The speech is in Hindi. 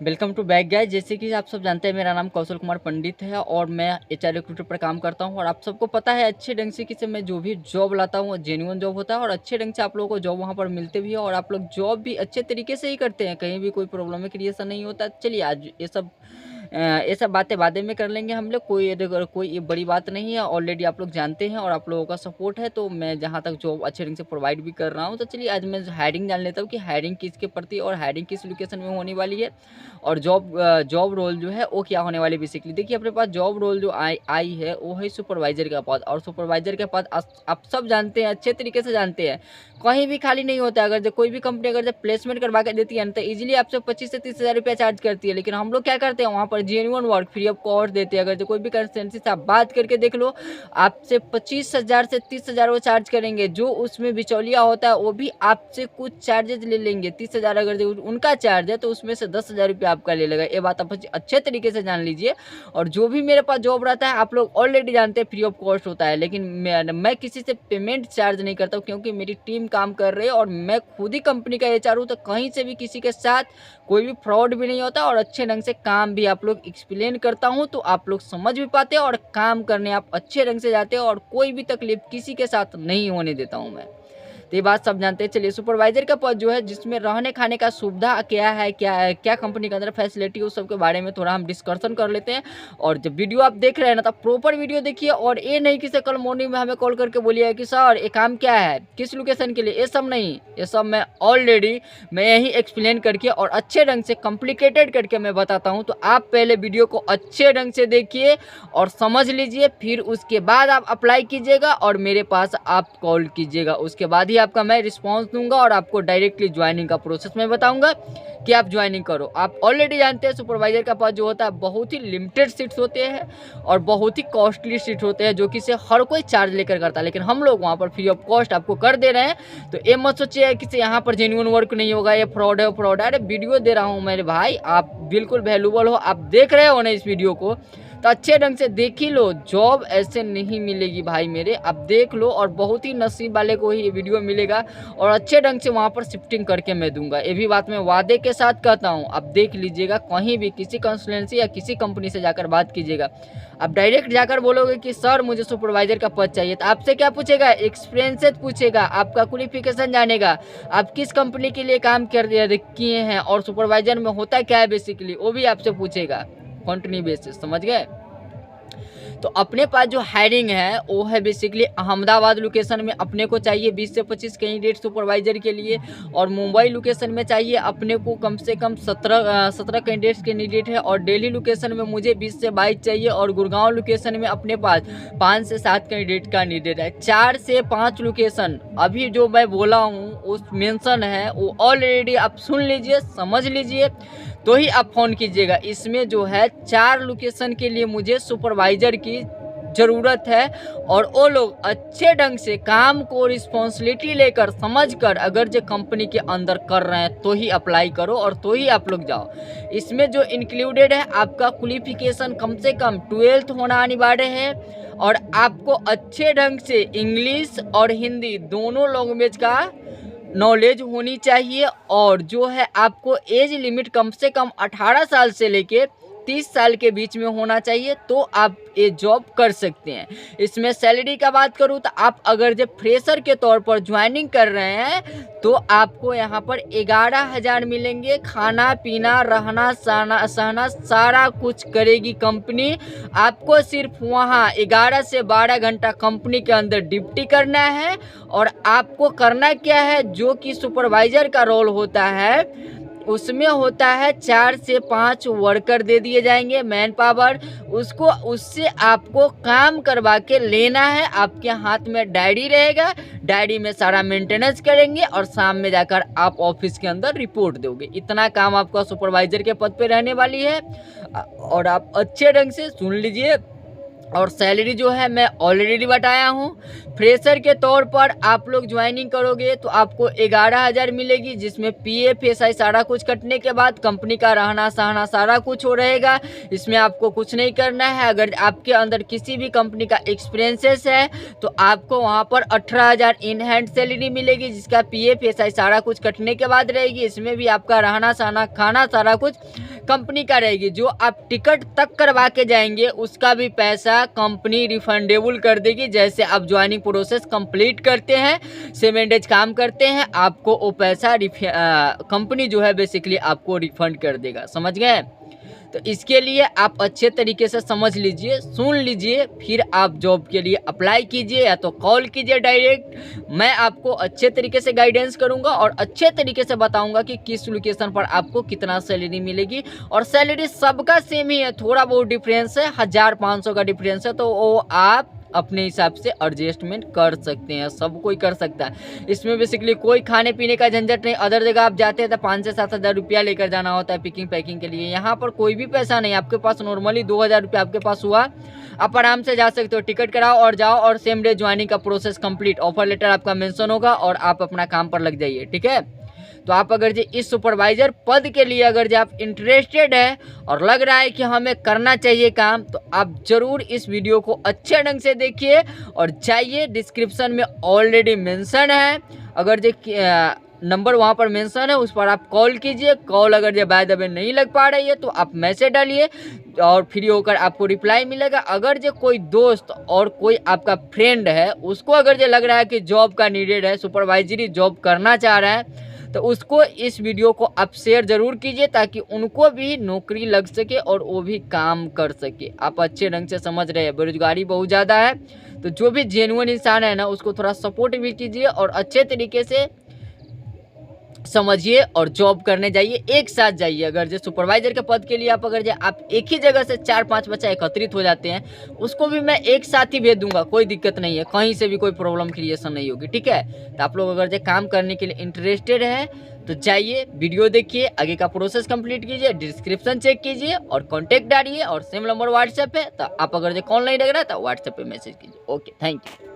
Welcome to back guys. जैसे कि आप सब जानते हैं, मेरा नाम कौशल कुमार पंडित है और मैं एचआर रिक्रूटर पर काम करता हूं। और आप सबको पता है अच्छे ढंग से कि मैं जो भी जॉब लाता हूं वो जेन्युइन जॉब होता है और अच्छे ढंग से आप लोगों को जॉब वहां पर मिलते भी है और आप लोग जॉब भी अच्छे तरीके से ही करते हैं, कहीं भी कोई प्रॉब्लम में क्रिएशन नहीं होता। चलिए आज ये सब बातें बाद में कर लेंगे हम लोग। कोई ये बड़ी बात नहीं है, ऑलरेडी आप लोग जानते हैं और आप लोगों का सपोर्ट है, तो मैं जहाँ तक जॉब अच्छे ढंग से प्रोवाइड भी कर रहा हूँ। तो चलिए आज मैं हायरिंग जान लेता हूँ कि हायरिंग किसके प्रति और हायरिंग किस लोकेशन में होने वाली है और जॉब रोल जो है वो क्या होने वाली। बेसिकली देखिए, अपने पास जॉब रोल जो आई है वो है सुपरवाइजर का पद। और सुपरवाइजर का पद आप सब जानते हैं, अच्छे तरीके से जानते हैं, कहीं भी खाली नहीं होता है। अगर कोई भी कंपनी अगर जब प्लेसमेंट करवा के देती है तो इजीली आपसे 25 से 30 हज़ार रुपया चार्ज करती है, लेकिन हम लोग क्या करते हैं वहाँ पर genuine work free of cost देते हैं। अगर कोई भी कंसल्टेंसी से आप बात करके देख लो, आपसे 25 हज़ार से 30 हज़ार वो चार्ज करेंगे। जो उसमें बिचौलिया होता है वो भी आपसे कुछ चार्जेज ले लेंगे। 30 हज़ार अगर उनका चार्ज है तो उसमें से 10 हज़ार रुपया आपका ले लेगा। ये बात आप अच्छे तरीके से जान लीजिए। और जो भी मेरे पास जॉब रहता है आप लोग ऑलरेडी जानते हैं, फ्री ऑफ कॉस्ट होता है। लेकिन मैं किसी से पेमेंट चार्ज नहीं करता हूँ, क्योंकि मेरी टीम काम कर रही है और मैं खुद ही कंपनी का एचआर हूँ। तो कहीं से भी किसी के साथ कोई भी फ्रॉड भी नहीं होता और अच्छे ढंग से काम भी आप लोग एक्सप्लेन करता हूँ तो आप लोग समझ भी पाते हैं और काम करने आप अच्छे ढंग से जाते हैं और कोई भी तकलीफ किसी के साथ नहीं होने देता हूँ मैं। तो ये बात सब जानते हैं। चलिए, सुपरवाइजर का पद जो है जिसमें रहने खाने का सुविधा क्या है, क्या कंपनी के अंदर फैसिलिटी, उस सब के बारे में थोड़ा हम डिस्कशन कर लेते हैं। और जब वीडियो आप देख रहे हैं ना तो प्रॉपर वीडियो देखिए, और ये नहीं कि कल मॉर्निंग में हमें कॉल करके बोलिए कि सर ये काम क्या है, किस लोकेशन के लिए, ये सब नहीं। ये सब मैं ऑलरेडी यही एक्सप्लेन करके और अच्छे ढंग से कॉम्प्लिकेटेड करके मैं बताता हूँ। तो आप पहले वीडियो को अच्छे ढंग से देखिए और समझ लीजिए, फिर उसके बाद आप अप्लाई कीजिएगा और मेरे पास आप कॉल कीजिएगा। उसके बाद ही आपका मैं रिस्पांस दूंगा और आपको डायरेक्टली ज्वाइनिंग का प्रोसेस मैं बताऊंगा कि आप ज्वाइनिंग करो। आप ऑलरेडी जानते हैं सुपरवाइजर का पद जो होता है बहुत ही लिमिटेड सीट्स होते हैं और बहुत ही कॉस्टली सीट होते हैं, जो कि से हर कोई चार्ज लेकर करता है। लेकिन हम लोग वहाँ पर फ्री ऑफ कॉस्ट आपको कर दे रहे हैं। तो ये मत सोचिए कि यहाँ पर जेन्युइन वर्क नहीं होगा, ये फ्रॉड है फ्रॉड है। अरे वीडियो दे रहा हूँ मेरे भाई, आप बिल्कुल वैल्यूबल हो, आप देख रहे हो ना इस वीडियो को, तो अच्छे ढंग से देख ही लो। जॉब ऐसे नहीं मिलेगी भाई मेरे, आप देख लो। और बहुत ही नसीब वाले को ही ये वीडियो मिलेगा और अच्छे ढंग से वहाँ पर शिफ्टिंग करके मैं दूंगा। ये भी बात मैं वादे के साथ कहता हूँ। आप देख लीजिएगा, कहीं भी किसी कंसल्टेंसी या किसी कंपनी से जाकर बात कीजिएगा, आप डायरेक्ट जाकर बोलोगे कि सर मुझे सुपरवाइजर का पद चाहिए, तो आपसे क्या पूछेगा, एक्सपीरियंस पूछेगा, आपका क्वालिफिकेशन जानेगा, आप किस कंपनी के लिए काम किए हैं और सुपरवाइजर में होता क्या है बेसिकली, वो भी आपसे पूछेगा कंटिन्यू बेसिस। समझ गए? तो अपने पास जो हायरिंग है वो है बेसिकली अहमदाबाद लोकेशन में अपने को चाहिए 20 से 25 कैंडिडेट सुपरवाइजर के लिए, और मुंबई लोकेशन में चाहिए अपने को कम से कम 17 कैंडिडेट्स कैंडिडेट है, और दिल्ली लोकेशन में मुझे 20 से 22 चाहिए, और गुड़गांव लोकेशन में अपने पास 5 से 7 कैंडिडेट का नीडेड है। 4 से 5 लोकेशन अभी जो मैं बोला हूँ उस मेंशन है, वो ऑलरेडी आप सुन लीजिए, समझ लीजिए, तो ही आप फ़ोन कीजिएगा। इसमें जो है 4 लोकेशन के लिए मुझे सुपरवाइज़र की ज़रूरत है, और वो लोग अच्छे ढंग से काम को रिस्पॉन्सिबिलिटी लेकर समझकर अगर जो कंपनी के अंदर कर रहे हैं तो ही अप्लाई करो और तो ही आप लोग जाओ। इसमें जो इंक्लूडेड है आपका क्वालिफिकेशन कम से कम 12th होना अनिवार्य है, और आपको अच्छे ढंग से इंग्लिश और हिंदी दोनों लैंग्वेज का नॉलेज होनी चाहिए, और जो है आपको एज लिमिट कम से कम 18 साल से लेके 30 साल के बीच में होना चाहिए, तो आप ये जॉब कर सकते हैं। इसमें सैलरी का बात करूँ तो आप अगर जब फ्रेशर के तौर पर ज्वाइनिंग कर रहे हैं तो आपको यहाँ पर 11,000 मिलेंगे। खाना पीना रहना सहना सारा कुछ करेगी कंपनी। आपको सिर्फ वहाँ 11 से 12 घंटा कंपनी के अंदर ड्यूटी करना है, और आपको करना क्या है, जो कि सुपरवाइजर का रोल होता है उसमें होता है 4 से 5 वर्कर दे दिए जाएंगे, मैन पावर, उससे आपको काम करवा के लेना है। आपके हाथ में डायरी रहेगा, डायरी में सारा मेंटेनेंस करेंगे और शाम में जाकर आप ऑफिस के अंदर रिपोर्ट दोगे। इतना काम आपका सुपरवाइजर के पद पे रहने वाली है, और आप अच्छे ढंग से सुन लीजिए। और सैलरी जो है मैं ऑलरेडी बताया हूँ। फ्रेशर के तौर पर आप लोग ज्वाइनिंग करोगे तो आपको 11,000 मिलेगी, जिसमें PF SI सारा कुछ कटने के बाद कंपनी का रहना सहना सारा कुछ हो रहेगा। इसमें आपको कुछ नहीं करना है। अगर आपके अंदर किसी भी कंपनी का एक्सपीरियंसेस है तो आपको वहाँ पर 18,000 इन हैंड सैलरी मिलेगी, जिसका PF SI सारा कुछ कटने के बाद रहेगी। इसमें भी आपका रहना सहना खाना सारा कुछ कंपनी का रहेगी। जो आप टिकट तक करवा के जाएंगे उसका भी पैसा कंपनी रिफंडेबल कर देगी। जैसे आप ज्वाइनिंग प्रोसेस कंप्लीट करते हैं, 7 डेज काम करते हैं, आपको वो पैसा कंपनी जो है बेसिकली आपको रिफंड कर देगा। समझ गए? तो इसके लिए आप अच्छे तरीके से समझ लीजिए, सुन लीजिए, फिर आप जॉब के लिए अप्लाई कीजिए या तो कॉल कीजिए डायरेक्ट। मैं आपको अच्छे तरीके से गाइडेंस करूंगा और अच्छे तरीके से बताऊंगा कि किस लोकेशन पर आपको कितना सैलरी मिलेगी। और सैलरी सबका सेम ही है, थोड़ा बहुत डिफरेंस है, 1500 का डिफरेंस है, तो वो आप अपने हिसाब से एडजस्टमेंट कर सकते हैं। सब कोई कर सकता है। इसमें बेसिकली कोई खाने पीने का झंझट नहीं। अदर जगह आप जाते हैं तो 5 से 7 हज़ार रुपया लेकर जाना होता है पिकिंग पैकिंग के लिए। यहाँ पर कोई भी पैसा नहीं, आपके पास नॉर्मली 2000 रुपया आपके पास हुआ, आप आराम से जा सकते हो। टिकट कराओ और जाओ और सेम डे ज्वाइनिंग का प्रोसेस कंप्लीट, ऑफर लेटर आपका मेंशन होगा और आप अपना काम पर लग जाइए। ठीक है? तो आप अगर जो इस सुपरवाइजर पद के लिए अगर जो आप इंटरेस्टेड है और लग रहा है कि हमें करना चाहिए काम, तो आप जरूर इस वीडियो को अच्छे ढंग से देखिए और जाइए, डिस्क्रिप्शन में ऑलरेडी मेंशन है। अगर जो नंबर वहाँ पर मेंशन है उस पर आप कॉल कीजिए। कॉल अगर जो बाय द वे नहीं लग पा रही है तो आप मैसेज डालिए और फ्री होकर आपको रिप्लाई मिलेगा। अगर जो कोई दोस्त और कोई आपका फ्रेंड है उसको अगर जो लग रहा है कि जॉब का नीडेड है, सुपरवाइजरी जॉब करना चाह रहा है, तो उसको इस वीडियो को आप शेयर ज़रूर कीजिए ताकि उनको भी नौकरी लग सके और वो भी काम कर सके। आप अच्छे ढंग से समझ रहे हैं बेरोजगारी बहुत ज़्यादा है, तो जो भी जेन्युइन इंसान है ना उसको थोड़ा सपोर्ट भी कीजिए और अच्छे तरीके से समझिए और जॉब करने जाइए, एक साथ जाइए। अगर जो सुपरवाइजर के पद के लिए आप अगर जो आप एक ही जगह से 4-5 बच्चा एकत्रित हो जाते हैं, उसको भी मैं एक साथ ही भेज दूंगा, कोई दिक्कत नहीं है, कहीं से भी कोई प्रॉब्लम क्रिएशन नहीं होगी। ठीक है? तो आप लोग अगर जो काम करने के लिए इंटरेस्टेड है तो जाइए, वीडियो देखिए, आगे का प्रोसेस कंप्लीट कीजिए, डिस्क्रिप्शन चेक कीजिए और कॉन्टैक्ट डालिए और सेम नंबर व्हाट्सएप है। तो आप अगर जो कॉल नहीं लग रहा है तो व्हाट्सएप पे मैसेज कीजिए। Okay, thank you.